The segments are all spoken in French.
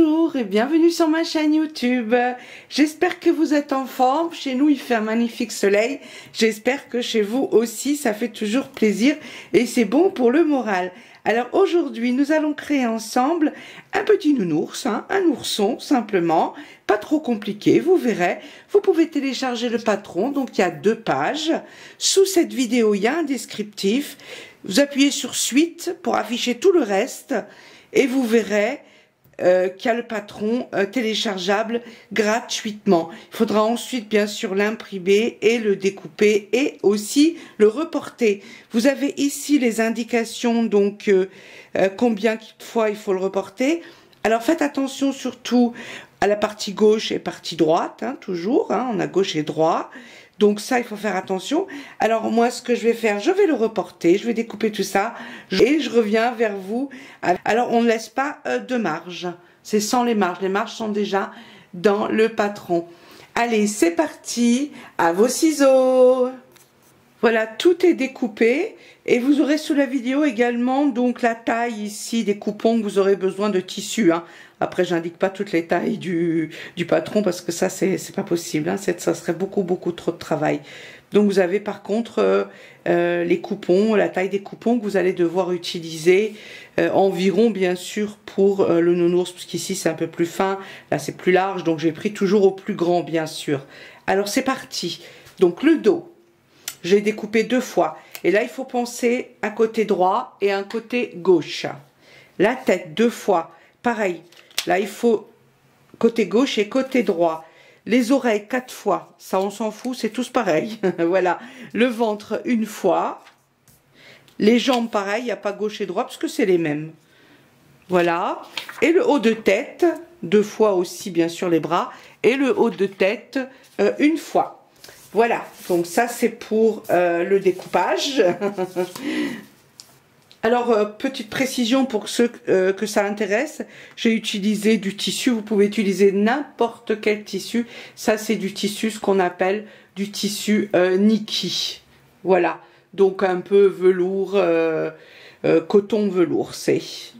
Bonjour et bienvenue sur ma chaîne YouTube. J'espère que vous êtes en forme. Chez nous, il fait un magnifique soleil. J'espère que chez vous aussi, ça fait toujours plaisir et c'est bon pour le moral. Alors aujourd'hui, nous allons créer ensemble un petit nounours, un ourson simplement, pas trop compliqué, vous verrez. Vous pouvez télécharger le patron, donc il y a 2 pages. Sous cette vidéo, il y a un descriptif. Vous appuyez sur suite pour afficher tout le reste et vous verrez qu'il y a le patron téléchargeable gratuitement. Il faudra ensuite bien sûr l'imprimer et le découper et aussi le reporter. Vous avez ici les indications, donc combien de fois il faut le reporter. Alors faites attention surtout à la partie gauche et partie droite, toujours, on a gauche et droit. Donc ça, il faut faire attention. Alors moi, ce que je vais faire, je vais le reporter, je vais découper tout ça et je reviens vers vous. Alors on ne laisse pas de marge, c'est sans les marges. Les marges sont déjà dans le patron. Allez, c'est parti, à vos ciseaux. Voilà, tout est découpé et vous aurez sous la vidéo également donc la taille ici des coupons que vous aurez besoin de tissu. Après, j'indique pas toutes les tailles du patron parce que ça c'est pas possible. Ça serait beaucoup trop de travail. Donc vous avez par contre les coupons, la taille des coupons que vous allez devoir utiliser environ bien sûr pour le nounours, parce qu'ici c'est un peu plus fin, là c'est plus large, donc j'ai pris toujours au plus grand bien sûr. Alors c'est parti. Donc le dos. J'ai découpé 2 fois. Et là, il faut penser un côté droit et un côté gauche. La tête, 2 fois. Pareil. Là, il faut côté gauche et côté droit. Les oreilles, 4 fois. Ça, on s'en fout, c'est tous pareil. Voilà. Le ventre, 1 fois. Les jambes, pareil. Il n'y a pas gauche et droit parce que c'est les mêmes. Voilà. Et le haut de tête, 2 fois aussi, bien sûr, les bras. Et le haut de tête, 1 fois. Voilà, donc ça c'est pour le découpage. Alors, petite précision pour ceux que ça intéresse, j'ai utilisé du tissu, vous pouvez utiliser n'importe quel tissu. Ça c'est du tissu, ce qu'on appelle du tissu Nikki. Voilà, donc un peu velours, coton velours,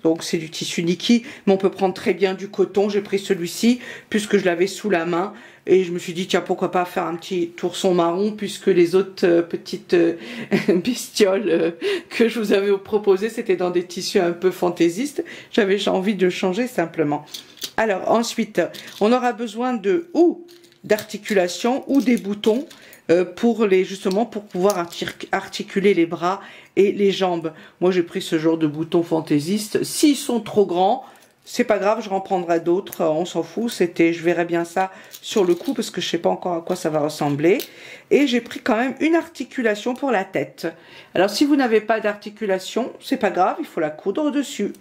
donc c'est du tissu Nikki, mais on peut prendre très bien du coton. J'ai pris celui-ci puisque je l'avais sous la main. Et je me suis dit, tiens, pourquoi pas faire un petit ourson marron, puisque les autres petites bestioles que je vous avais proposées, c'était dans des tissus un peu fantaisistes. J'avais envie de changer simplement. Alors, ensuite, on aura besoin d'articulation ou des boutons justement pour pouvoir articuler les bras et les jambes. Moi, j'ai pris ce genre de boutons fantaisistes. S'ils sont trop grands, c'est pas grave, je reprendrai d'autres, on s'en fout, je verrai bien ça sur le coup parce que je sais pas encore à quoi ça va ressembler. Et j'ai pris quand même une articulation pour la tête. Alors si vous n'avez pas d'articulation, c'est pas grave, il faut la coudre dessus.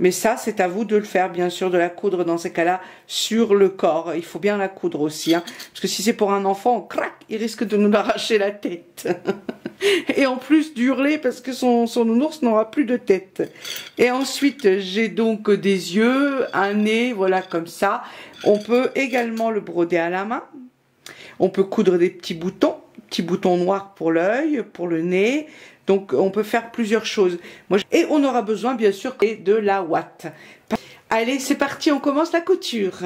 Mais ça, c'est à vous de le faire, bien sûr, de la coudre dans ces cas-là sur le corps. Il faut bien la coudre aussi, parce que si c'est pour un enfant, crac, il risque de nous arracher la tête. Et en plus d'hurler parce que son nounours n'aura plus de tête. Et ensuite, j'ai donc des yeux, un nez, voilà, comme ça. On peut également le broder à la main. On peut coudre des petits boutons noirs pour l'œil, pour le nez. Donc, on peut faire plusieurs choses. Et on aura besoin, bien sûr, de la ouate. Allez, c'est parti, on commence la couture.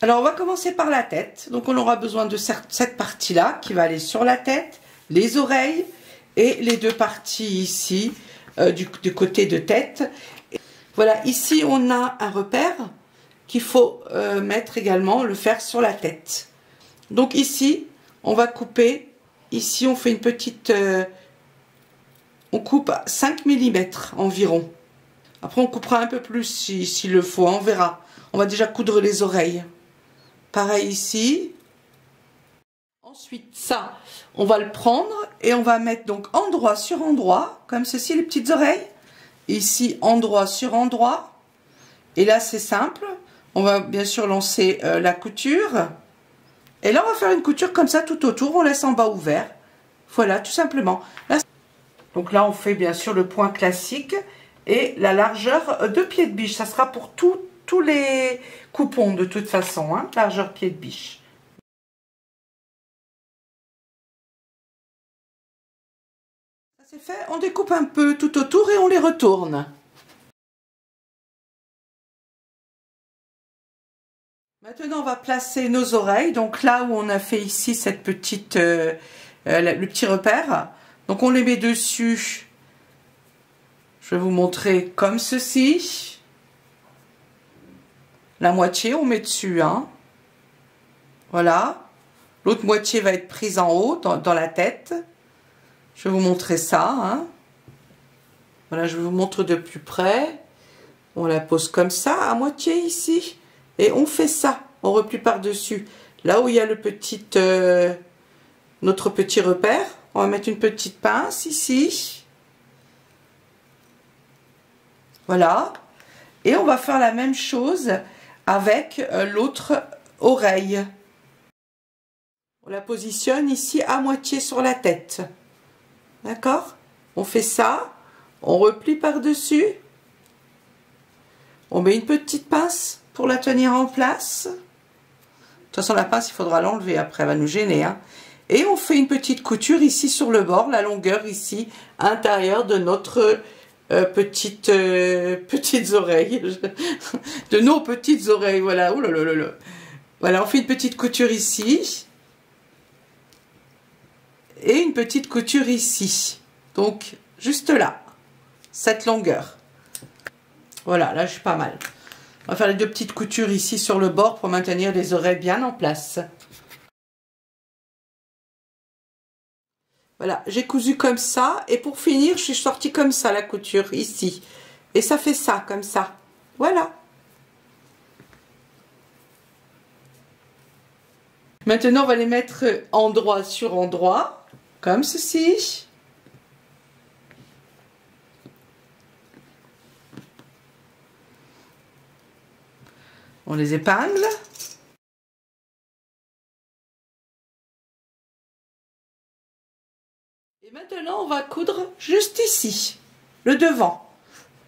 Alors, on va commencer par la tête. Donc, on aura besoin de cette partie-là qui va aller sur la tête, les oreilles et les 2 parties ici du côté de tête. Et voilà, ici, on a un repère qu'il faut mettre également, le faire sur la tête. Donc, ici, on va couper. Ici, on fait une petite... on coupe 5 mm environ. Après, on coupera un peu plus s'il le faut, on verra. On va déjà coudre les oreilles. Pareil ici. Ensuite, ça, on va le prendre et on va mettre donc endroit sur endroit, comme ceci, les petites oreilles. Ici, endroit sur endroit. Et là, c'est simple. On va bien sûr lancer la couture. Et là, on va faire une couture comme ça tout autour. On laisse en bas ouvert. Voilà, tout simplement. Là, donc là, on fait bien sûr le point classique et la largeur de pied de biche. Ça sera pour tous les coupons de toute façon, largeur pied de biche. Ça c'est fait, on découpe un peu tout autour et on les retourne. Maintenant, on va placer nos oreilles. Donc là où on a fait ici cette petite, le petit repère. Donc on les met dessus. Je vais vous montrer comme ceci. La moitié, on met dessus. Hein. Voilà. L'autre moitié va être prise en haut, dans la tête. Je vais vous montrer ça. Hein. Voilà, je vous montre de plus près. On la pose comme ça, à moitié ici. Et on fait ça. On replie par-dessus. Là où il y a le petit, notre petit repère, on va mettre une petite pince ici. Voilà. Et on va faire la même chose avec l'autre oreille. On la positionne ici à moitié sur la tête. D'accord? On fait ça. On replie par-dessus. On met une petite pince pour la tenir en place. De toute façon, la pince, il faudra l'enlever après, elle va nous gêner. Hein. Et on fait une petite couture ici sur le bord, la longueur ici, intérieure de notre petites oreilles. De nos petites oreilles, voilà. Ouh là là là là. Voilà, on fait une petite couture ici. Et une petite couture ici. Donc, juste là. Cette longueur. Voilà, là, je suis pas mal. On va faire les deux petites coutures ici sur le bord pour maintenir les oreilles bien en place. Voilà, j'ai cousu comme ça. Et pour finir, je suis sortie comme ça, la couture, ici. Et ça fait ça, comme ça. Voilà. Maintenant, on va les mettre endroit sur endroit, comme ceci. On les épingle. Et maintenant, on va coudre juste ici, le devant.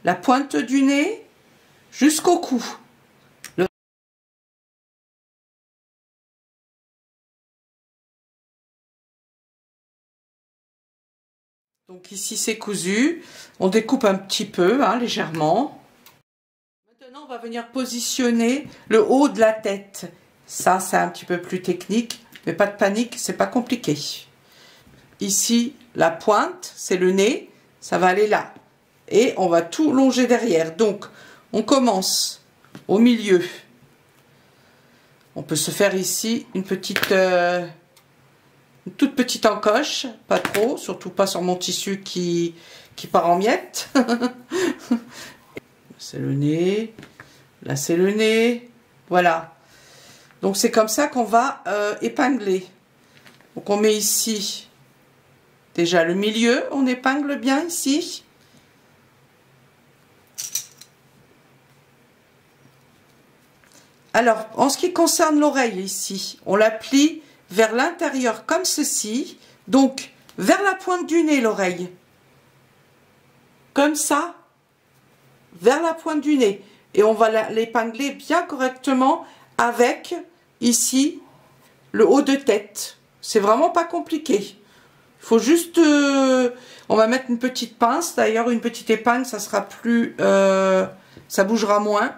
La pointe du nez jusqu'au cou. Donc ici, c'est cousu. On découpe un petit peu, hein, légèrement. Maintenant, on va venir positionner le haut de la tête. Ça, c'est un petit peu plus technique, mais pas de panique, c'est pas compliqué. Ici, la pointe, c'est le nez, ça va aller là. Et on va tout longer derrière. Donc, on commence au milieu. On peut se faire ici une petite, une toute petite encoche, pas trop, surtout pas sur mon tissu qui part en miettes. C'est le nez, là c'est le nez, voilà. Donc c'est comme ça qu'on va épingler. Donc on met ici déjà le milieu, on épingle bien ici. Alors, en ce qui concerne l'oreille ici, on la plie vers l'intérieur comme ceci. Donc, vers la pointe du nez l'oreille. Comme ça, vers la pointe du nez. Et on va l'épingler bien correctement avec, ici, le haut de tête. C'est vraiment pas compliqué. Il faut juste... on va mettre une petite pince. D'ailleurs, une petite épingle, ça sera plus... ça bougera moins.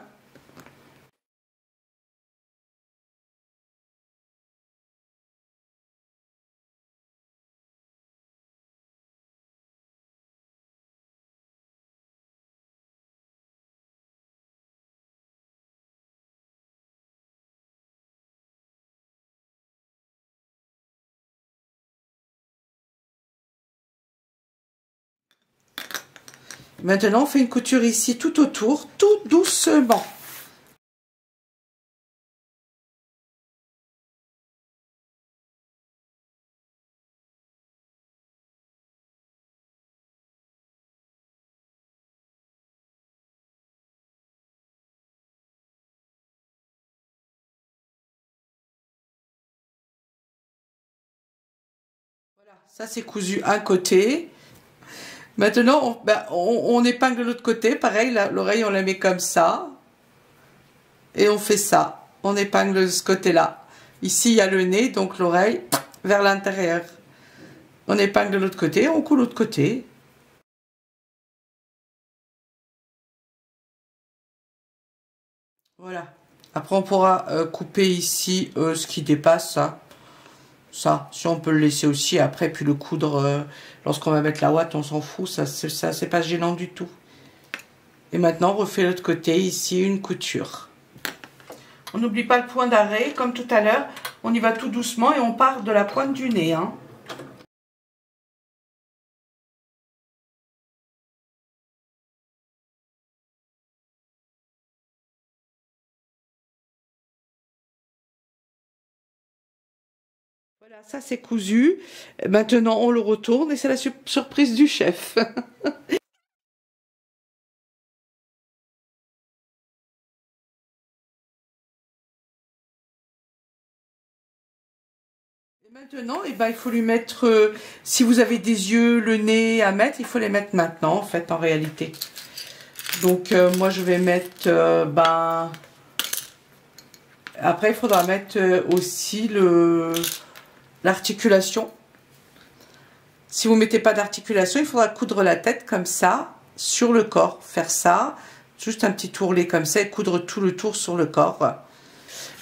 Maintenant, on fait une couture ici tout autour, tout doucement. Voilà, ça c'est cousu un côté. Maintenant, on épingle l'autre côté. Pareil, l'oreille, on la met comme ça. Et on fait ça. On épingle de ce côté-là. Ici, il y a le nez, donc l'oreille vers l'intérieur. On épingle de l'autre côté, on coud l'autre côté. Voilà. Après, on pourra couper ici ce qui dépasse, ça. Ça, si on peut le laisser aussi après, puis le coudre lorsqu'on va mettre la ouate, on s'en fout, ça c'est pas gênant du tout. Et maintenant, on refait l'autre côté, ici, une couture. On n'oublie pas le point d'arrêt, comme tout à l'heure, on y va tout doucement et on part de la pointe du nez, hein. Voilà, ça c'est cousu. Maintenant, on le retourne et c'est la surprise du chef. Et maintenant, eh ben, il faut lui mettre, si vous avez des yeux, le nez à mettre, il faut les mettre maintenant, en fait, en réalité. Donc, moi, je vais mettre, ben... Après, il faudra mettre aussi l'articulation. Si vous ne mettez pas d'articulation, il faudra coudre la tête comme ça, sur le corps. Faire ça, juste un petit tourlet comme ça, et coudre tout le tour sur le corps.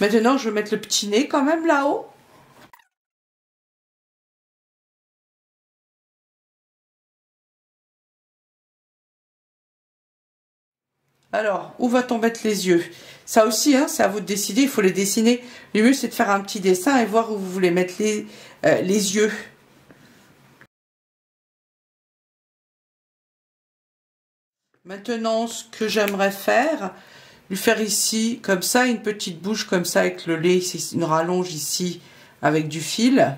Maintenant, je vais mettre le petit nez quand même là-haut. Alors, où va-t-on mettre les yeux? Ça aussi, hein, c'est à vous de décider, il faut les dessiner. Le mieux, c'est de faire un petit dessin et voir où vous voulez mettre les yeux. Maintenant, ce que j'aimerais faire, lui faire ici, comme ça, une petite bouche comme ça, avec le lait, une rallonge ici, avec du fil.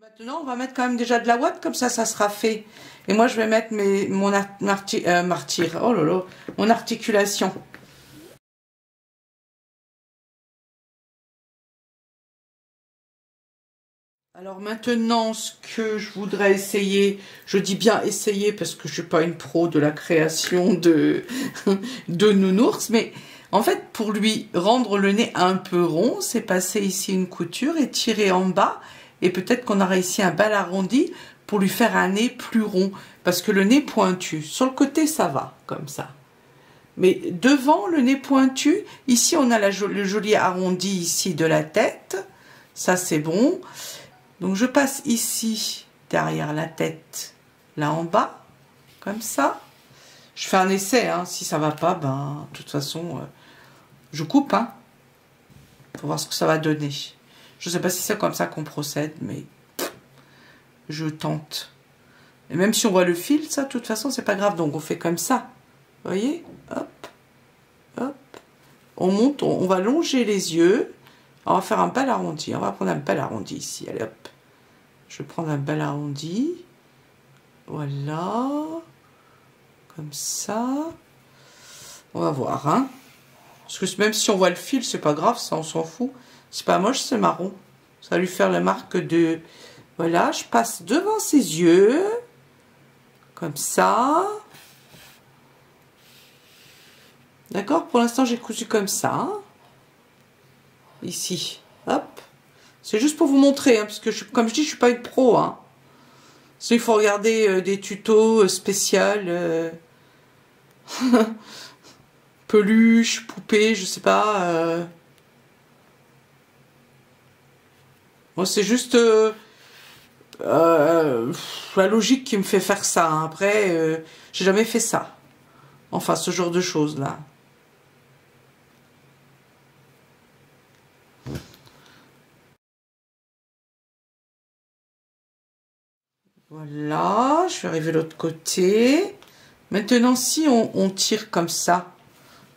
Maintenant, on va mettre quand même déjà de la ouate, comme ça sera fait. Et moi, je vais mettre mon oh là là, mon articulation. Alors maintenant, ce que je voudrais essayer, je dis bien essayer parce que je suis pas une pro de la création de, de nounours, mais en fait, pour lui rendre le nez un peu rond, c'est passer ici une couture et tirer en bas, et peut-être qu'on aura ici un bel arrondi pour lui faire un nez plus rond, parce que le nez pointu, sur le côté, ça va, comme ça. Mais devant le nez pointu, ici on a le joli arrondi ici de la tête, ça c'est bon. Donc je passe ici, derrière la tête, là en bas, comme ça. Je fais un essai, hein. Si ça va pas, ben, de toute façon, je coupe, hein, pour voir ce que ça va donner. Je sais pas si c'est comme ça qu'on procède, mais je tente. Et même si on voit le fil, ça, de toute façon, c'est pas grave. Donc on fait comme ça, vous voyez, hop, hop. On monte, on va longer les yeux. On va faire un bel arrondi. On va prendre un bel arrondi ici, allez hop. Je vais prendre un bel arrondi. Voilà. Comme ça. On va voir, hein. Parce que même si on voit le fil, c'est pas grave, ça, on s'en fout. C'est pas moche, c'est marron. Ça va lui faire la marque de... Voilà, je passe devant ses yeux. Comme ça. D'accord? Pour l'instant, j'ai cousu comme ça. Ici. Hop. C'est juste pour vous montrer, hein, parce que, comme je dis, je suis pas une pro, hein. Il faut regarder des tutos spéciaux, peluche, poupée, je sais pas. Moi, c'est juste la logique qui me fait faire ça, hein. Après, j'ai jamais fait ça. Enfin, ce genre de choses-là. Voilà, je vais arriver de l'autre côté. Maintenant, si on tire comme ça,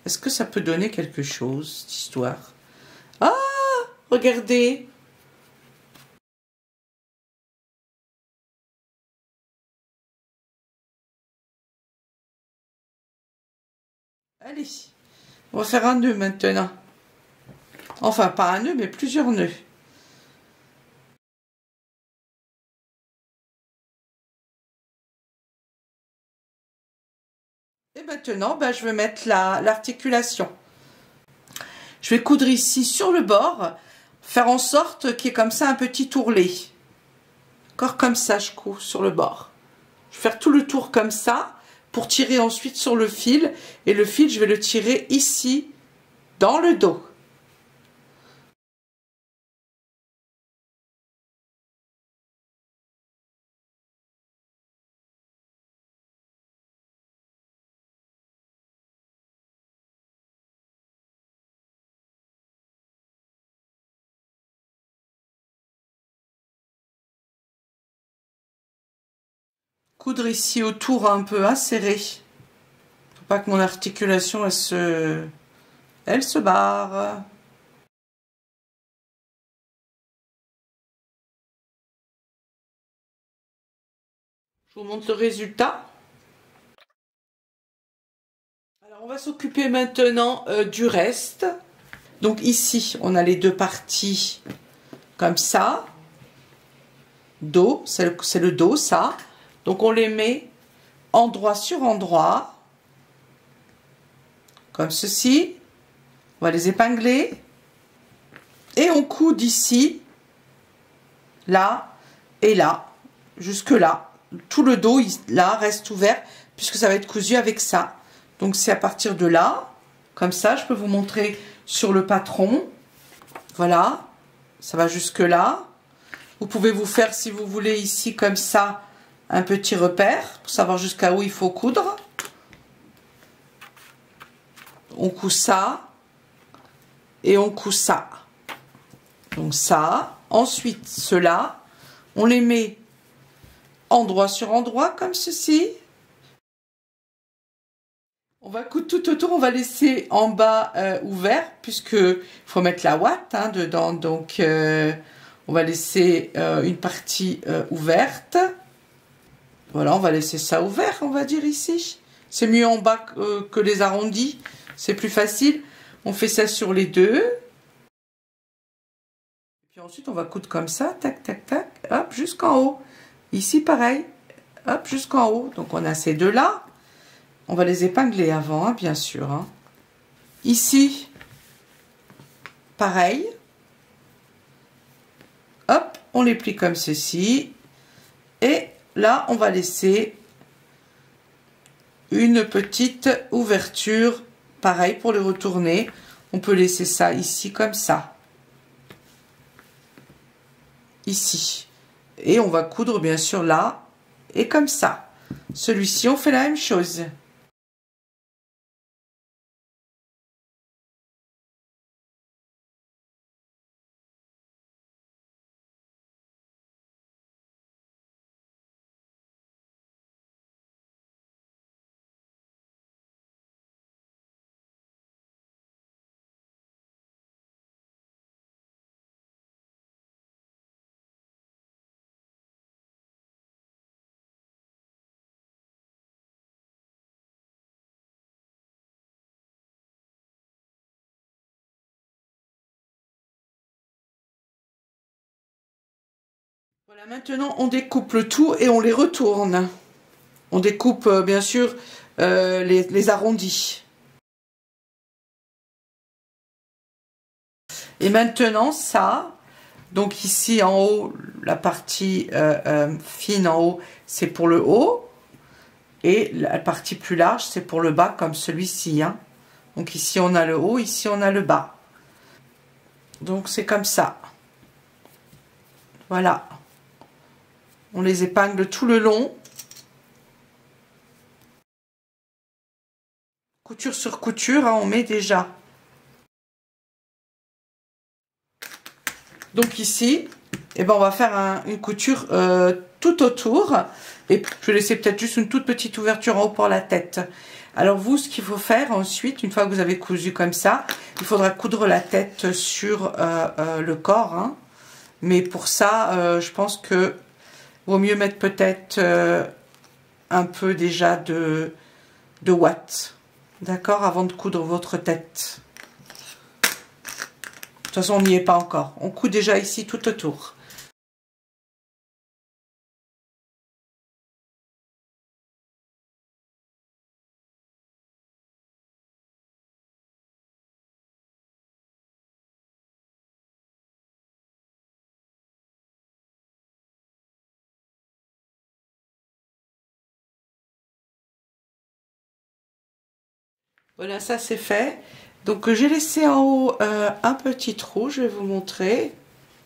est-ce que ça peut donner quelque chose, cette histoire? Ah, regardez! Allez, on va faire un nœud maintenant. Enfin, pas un nœud, mais plusieurs nœuds. Et maintenant, ben, je vais mettre l'articulation. Je vais coudre ici sur le bord, faire en sorte qu'il y ait comme ça un petit ourlet. Encore comme ça, je couds sur le bord. Je vais faire tout le tour comme ça pour tirer ensuite sur le fil. Et le fil, je vais le tirer ici, dans le dos. Coudre ici autour un peu serré. Faut pas que mon articulation elle se barre. Je vous montre le résultat. Alors on va s'occuper maintenant du reste. Donc ici on a les deux parties comme ça. Dos, c'est le dos ça. Donc on les met endroit sur endroit. Comme ceci. On va les épingler. Et on coud d'ici, là et là, jusque là. Tout le dos, là, reste ouvert, puisque ça va être cousu avec ça. Donc c'est à partir de là, comme ça, je peux vous montrer sur le patron. Voilà, ça va jusque là. Vous pouvez vous faire, si vous voulez, ici, comme ça, un petit repère, pour savoir jusqu'à où il faut coudre. On coud ça, et on coud ça. Donc ça, ensuite cela, on les met endroit sur endroit comme ceci. On va coudre tout autour, on va laisser en bas ouvert puisque il faut mettre la ouate dedans. Donc on va laisser une partie ouverte. Voilà, on va laisser ça ouvert, on va dire ici. C'est mieux en bas que les arrondis, c'est plus facile. On fait ça sur les deux. Puis ensuite, on va coudre comme ça, tac, tac, tac, hop, jusqu'en haut. Ici, pareil, hop, jusqu'en haut. Donc, on a ces deux-là. On va les épingler avant, bien sûr. Ici, pareil. Hop, on les plie comme ceci. Et là, on va laisser une petite ouverture. Pareil, pour les retourner. On peut laisser ça ici, comme ça. Ici, et on va coudre bien sûr là et comme ça. Celui-ci on fait la même chose. Voilà, maintenant on découpe le tout et on les retourne. On découpe bien sûr les arrondis. Et maintenant ça, donc ici en haut, la partie fine en haut, c'est pour le haut. Et la partie plus large, c'est pour le bas, comme celui-ci. Donc ici on a le haut, ici on a le bas. Donc c'est comme ça. Voilà. On les épingle tout le long. Couture sur couture, on met déjà. Donc ici, on va faire une couture tout autour. Et je vais laisser peut-être juste une toute petite ouverture en haut pour la tête. Alors vous, ce qu'il faut faire ensuite, une fois que vous avez cousu comme ça, il faudra coudre la tête sur le corps. Hein. Mais pour ça, je pense que vaut mieux mettre peut-être un peu déjà de ouate. D'accord? Avant de coudre votre tête. De toute façon, on n'y est pas encore. On coud déjà ici tout autour. Voilà, ça c'est fait. Donc j'ai laissé en haut un petit trou, je vais vous montrer.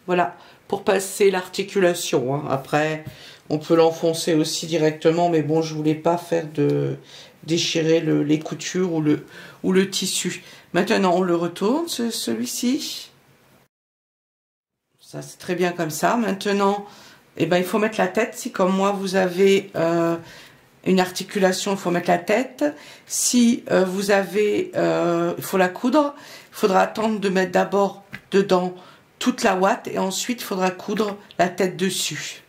Voilà, pour passer l'articulation. Hein. Après, on peut l'enfoncer aussi directement, mais bon, je voulais pas faire de déchirer les coutures ou le tissu. Maintenant, on le retourne, celui-ci. Ça, c'est très bien comme ça. Maintenant, eh ben, il faut mettre la tête. Si comme moi, vous avez une articulation, il faut mettre la tête. Si vous avez, il faut la coudre. Il faudra attendre de mettre d'abord dedans toute la ouate et ensuite il faudra coudre la tête dessus.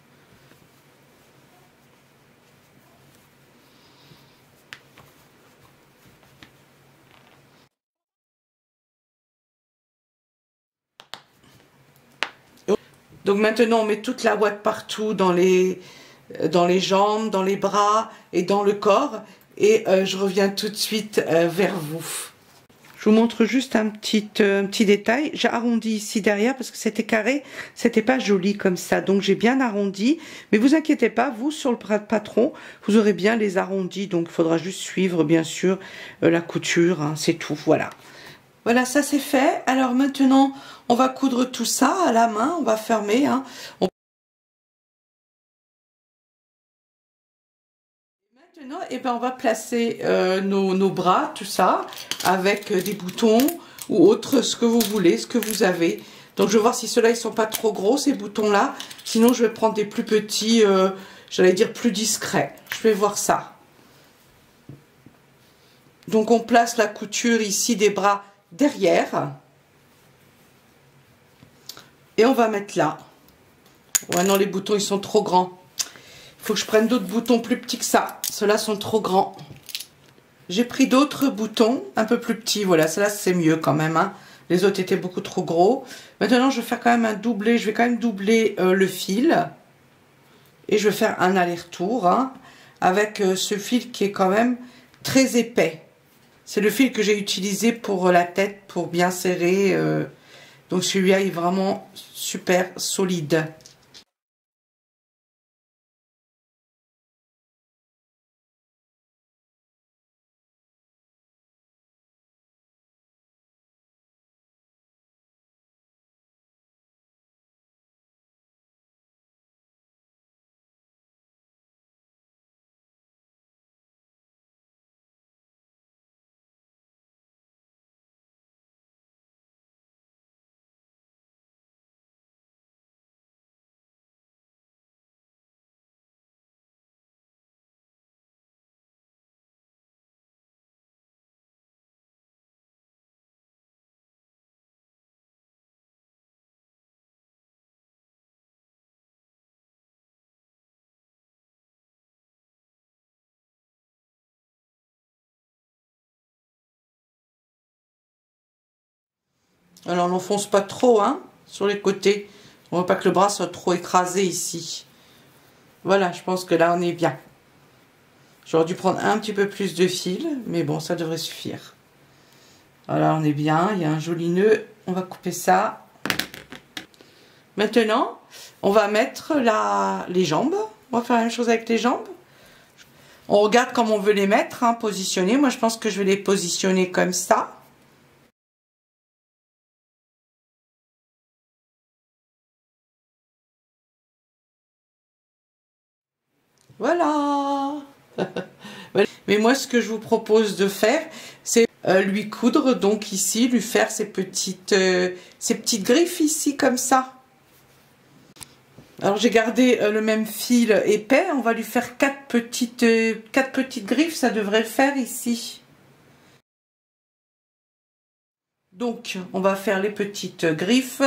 Donc maintenant on met toute la ouate partout dans les jambes, dans les bras et dans le corps et je reviens tout de suite vers vous. Je vous montre juste un petit détail. J'ai arrondi ici derrière parce que c'était carré, c'était pas joli comme ça. Donc j'ai bien arrondi. Mais vous inquiétez pas, vous sur le patron, vous aurez bien les arrondis. Donc il faudra juste suivre bien sûr la couture. Hein, c'est tout, voilà. Voilà, ça c'est fait. Alors maintenant, on va coudre tout ça à la main. On va fermer. Hein. Maintenant, eh ben, on va placer nos bras, tout ça, avec des boutons ou autre, ce que vous voulez, ce que vous avez. Donc je vais voir si ceux-là, ils sont pas trop gros, ces boutons-là. Sinon, je vais prendre des plus petits, j'allais dire plus discrets. Je vais voir ça. Donc on place la couture ici des bras derrière. Et on va mettre là. Ouais, non, les boutons, ils sont trop grands. Il faut que je prenne d'autres boutons plus petits que ça. Ceux-là sont trop grands. J'ai pris d'autres boutons un peu plus petits. Voilà, ceux-là, c'est mieux quand même. Hein. Les autres étaient beaucoup trop gros. Maintenant, je vais faire quand même un doublé. Je vais quand même doubler le fil. Et je vais faire un aller-retour hein, avec ce fil qui est quand même très épais. C'est le fil que j'ai utilisé pour la tête, pour bien serrer. Donc celui-là est vraiment super solide. Alors on n'enfonce pas trop hein, sur les côtés. On ne veut pas que le bras soit trop écrasé ici. Voilà, je pense que là on est bien. J'aurais dû prendre un petit peu plus de fil, mais bon, ça devrait suffire. Voilà, on est bien, il y a un joli nœud. On va couper ça. Maintenant, on va mettre les jambes. On va faire la même chose avec les jambes. On regarde comment on veut les mettre, hein, positionner. Moi, je pense que je vais les positionner comme ça. Voilà. Mais moi, ce que je vous propose de faire, c'est lui coudre, donc ici, lui faire ces petites griffes ici, comme ça. Alors j'ai gardé le même fil épais, on va lui faire quatre petites griffes, ça devrait le faire ici. Donc on va faire les petites griffes.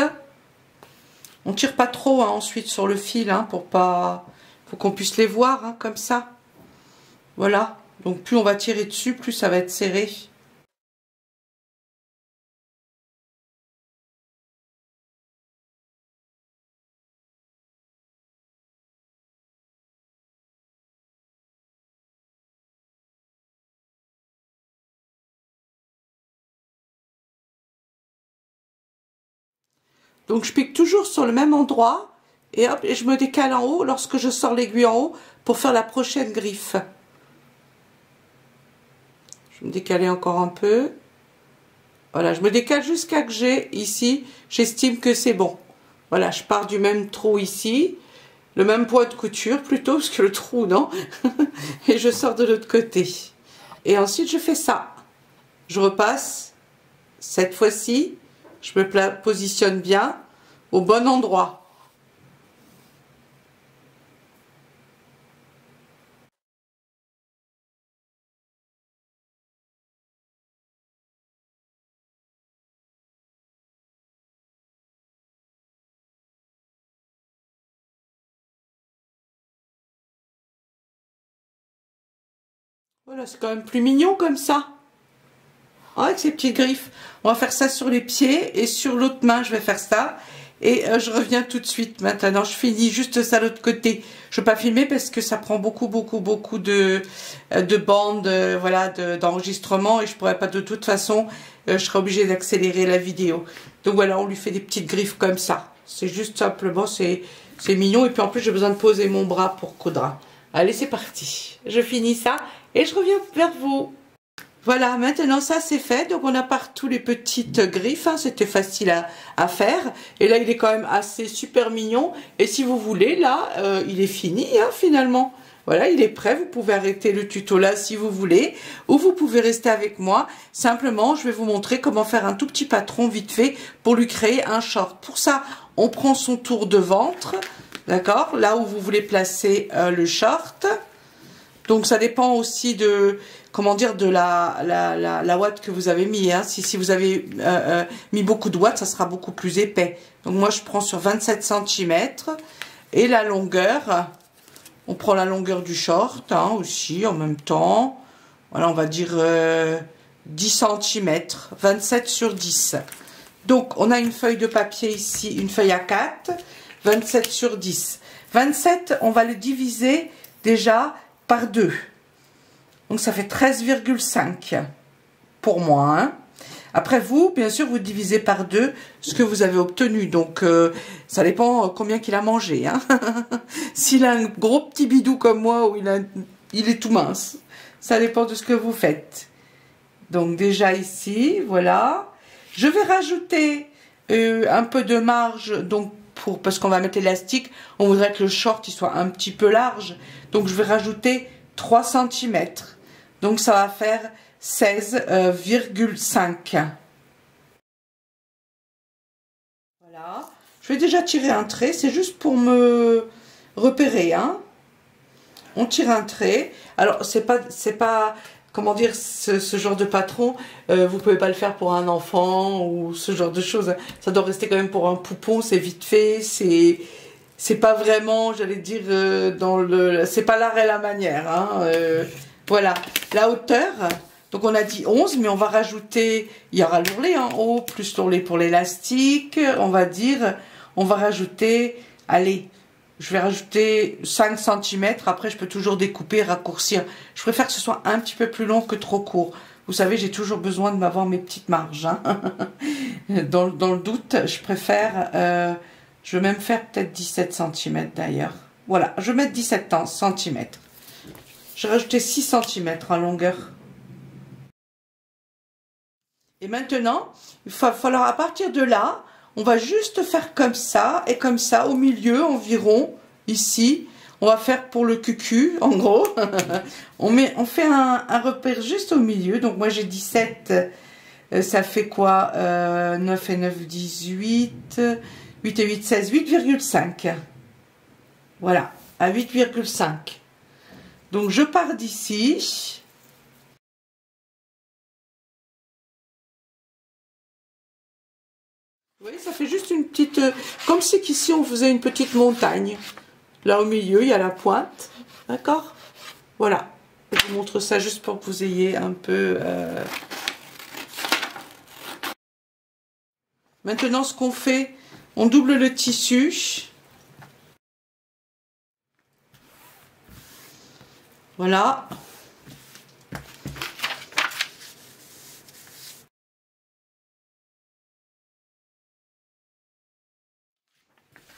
On tire pas trop hein, ensuite sur le fil hein, pour pas, faut qu'on puisse les voir hein, comme ça. Voilà, donc plus on va tirer dessus, plus ça va être serré. Donc je pique toujours sur le même endroit et hop, et je me décale en haut lorsque je sors l'aiguille en haut pour faire la prochaine griffe. Je vais me décaler encore un peu. Voilà, je me décale jusqu'à que j'ai ici, j'estime que c'est bon. Voilà, je pars du même trou ici, le même poids de couture plutôt, parce que le trou, non. Et je sors de l'autre côté. Et ensuite, je fais ça. Je repasse. Cette fois-ci, je me positionne bien au bon endroit. Voilà, c'est quand même plus mignon comme ça. Avec ces petites griffes. On va faire ça sur les pieds et sur l'autre main, je vais faire ça. Et je reviens tout de suite maintenant. Je finis juste ça de l'autre côté. Je ne vais pas filmer parce que ça prend beaucoup de bandes voilà, d'enregistrement. Et je pourrais pas de toute façon, je serais obligée d'accélérer la vidéo. Donc voilà, on lui fait des petites griffes comme ça. C'est juste simplement, c'est mignon. Et puis en plus, j'ai besoin de poser mon bras pour coudre. Allez, c'est parti. Je finis ça et je reviens vers vous. Voilà, maintenant ça c'est fait, donc on a partout les petites griffes, hein, c'était facile à faire, et là il est quand même assez super mignon, et si vous voulez, là, il est fini hein, finalement. Voilà, il est prêt, vous pouvez arrêter le tuto là si vous voulez, ou vous pouvez rester avec moi. Simplement, je vais vous montrer comment faire un tout petit patron vite fait pour lui créer un short. Pour ça, on prend son tour de ventre, d'accord, là où vous voulez placer le short. Donc ça dépend aussi de, comment dire, de la ouate que vous avez mis. Hein. Si vous avez mis beaucoup de watts, ça sera beaucoup plus épais. Donc moi je prends sur 27 cm. Et la longueur, on prend la longueur du short hein, aussi en même temps. Voilà, on va dire 10 cm, 27 sur 10. Donc on a une feuille de papier ici, une feuille A4, 27 sur 10. 27, on va le diviser déjà par 2. Donc ça fait 13,5 pour moi. Hein. Après vous, bien sûr, vous divisez par 2 ce que vous avez obtenu. Donc ça dépend combien qu'il a mangé. Hein. S'il a un gros petit bidou comme moi ou il est tout mince, ça dépend de ce que vous faites. Donc déjà ici, voilà. Je vais rajouter un peu de marge, donc parce qu'on va mettre l'élastique, on voudrait que le short il soit un petit peu large. Donc je vais rajouter 3 cm. Donc ça va faire 16,5. Voilà. Je vais déjà tirer un trait, c'est juste pour me repérer. Hein. On tire un trait. Alors c'est pas comment dire, ce genre de patron, vous pouvez pas le faire pour un enfant ou ce genre de choses. Ça doit rester quand même pour un poupon, c'est vite fait, c'est pas vraiment, j'allais dire, c'est pas l'art et la manière. Hein, voilà, la hauteur, donc on a dit 11, mais on va rajouter, il y aura l'ourlet en haut, plus l'ourlet pour l'élastique, on va rajouter, allez, je vais rajouter 5 cm, après je peux toujours découper, raccourcir. Je préfère que ce soit un petit peu plus long que trop court. Vous savez, j'ai toujours besoin de m'avoir mes petites marges. Hein. Dans le doute, je préfère, je vais même faire peut-être 17 cm d'ailleurs. Voilà, je vais mettre 17 cm. J'ai rajouté 6 cm en longueur. Et maintenant, il va falloir à partir de là, on va juste faire comme ça et comme ça au milieu environ, ici. On va faire pour le cucu, en gros. on fait un repère juste au milieu. Donc moi j'ai 17, ça fait quoi 9 et 9, 18, 8 et 8, 16, 8,5. Voilà, à 8,5. Donc je pars d'ici. Vous voyez, ça fait juste une petite... comme si qu'ici on faisait une petite montagne. Là au milieu, il y a la pointe. D'accord? Voilà. Je vous montre ça juste pour que vous ayez un peu... Maintenant, ce qu'on fait, on double le tissu. Voilà.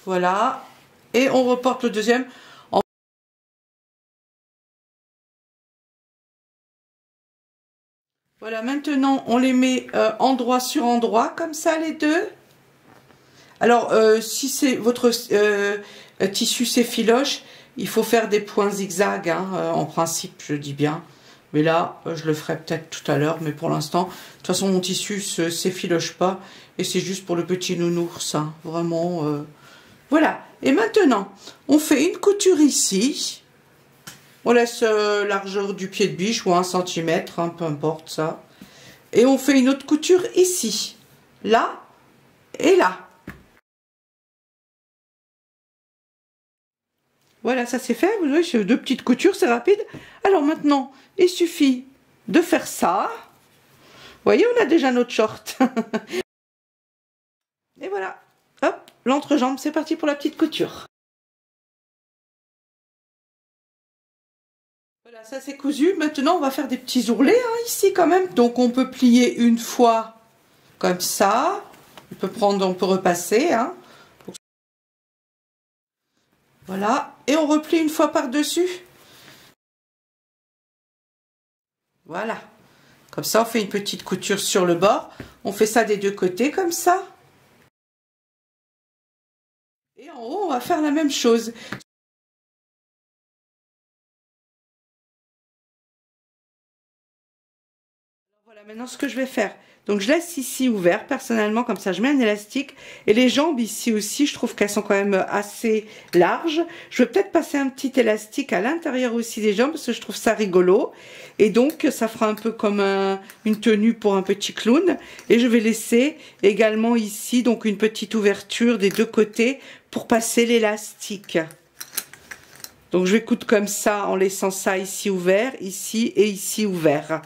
Voilà. Et on reporte le deuxième. Voilà, maintenant, on les met endroit sur endroit, comme ça, les deux. Alors, si c'est votre tissu s'effiloche, il faut faire des points zigzags, hein, en principe, je dis bien. Mais là, je le ferai peut-être tout à l'heure, mais pour l'instant, de toute façon, mon tissu ne s'effiloche pas. Et c'est juste pour le petit nounours, hein, vraiment. Voilà. Et maintenant, on fait une couture ici. On laisse largeur du pied de biche ou 1 cm, hein, peu importe ça. Et on fait une autre couture ici. Là et là. Voilà, ça c'est fait. Vous voyez, c'est 2 petites coutures, c'est rapide. Alors maintenant, il suffit de faire ça. Vous voyez, on a déjà notre short. Et voilà. Hop, l'entrejambe, c'est parti pour la petite couture. Voilà, ça c'est cousu. Maintenant, on va faire des petits ourlets, hein, ici quand même. Donc, on peut plier une fois comme ça. On peut repasser, hein. Voilà, et on replie une fois par-dessus. Voilà. Comme ça, on fait une petite couture sur le bord. On fait ça des deux côtés, comme ça. Et en haut, on va faire la même chose. Voilà, maintenant, ce que je vais faire. Donc, je laisse ici ouvert, personnellement, comme ça, je mets un élastique. Et les jambes, ici aussi, je trouve qu'elles sont quand même assez larges. Je vais peut-être passer un petit élastique à l'intérieur aussi des jambes, parce que je trouve ça rigolo. Et donc, ça fera un peu comme une tenue pour un petit clown. Et je vais laisser également ici, donc, une petite ouverture des deux côtés pour passer l'élastique. Donc, je vais coudre comme ça, en laissant ça ici ouvert, ici et ici ouvert.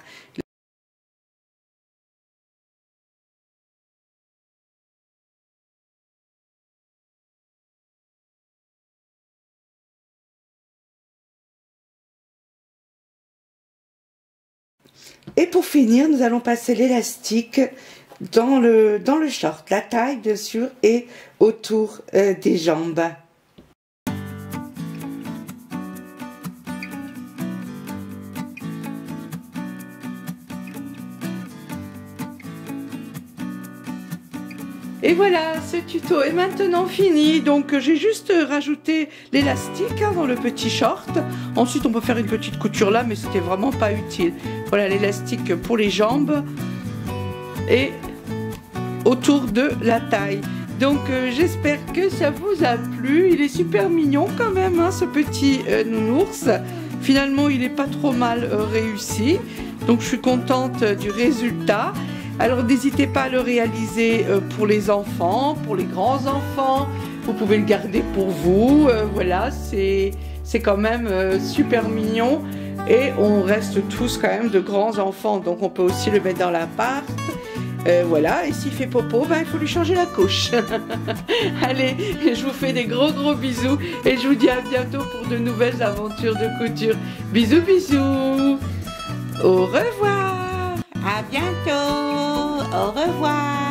Et pour finir, nous allons passer l'élastique dans le short, la taille bien sûr, et autour des jambes. Et voilà, ce tuto est maintenant fini. Donc j'ai juste rajouté l'élastique, hein, dans le petit short. Ensuite on peut faire une petite couture là, mais c'était vraiment pas utile. Voilà l'élastique pour les jambes et autour de la taille. Donc j'espère que ça vous a plu. Il est super mignon quand même, hein, ce petit nounours. Finalement il n'est pas trop mal réussi. Donc je suis contente du résultat. Alors n'hésitez pas à le réaliser pour les enfants, pour les grands enfants. Vous pouvez le garder pour vous. Voilà, c'est quand même super mignon. Et on reste tous quand même de grands enfants. Donc on peut aussi le mettre dans l'appart. Voilà, et s'il fait popo, ben, il faut lui changer la couche. Allez, je vous fais des gros bisous. Et je vous dis à bientôt pour de nouvelles aventures de couture. Bisous, bisous. Au revoir. À bientôt. Au revoir.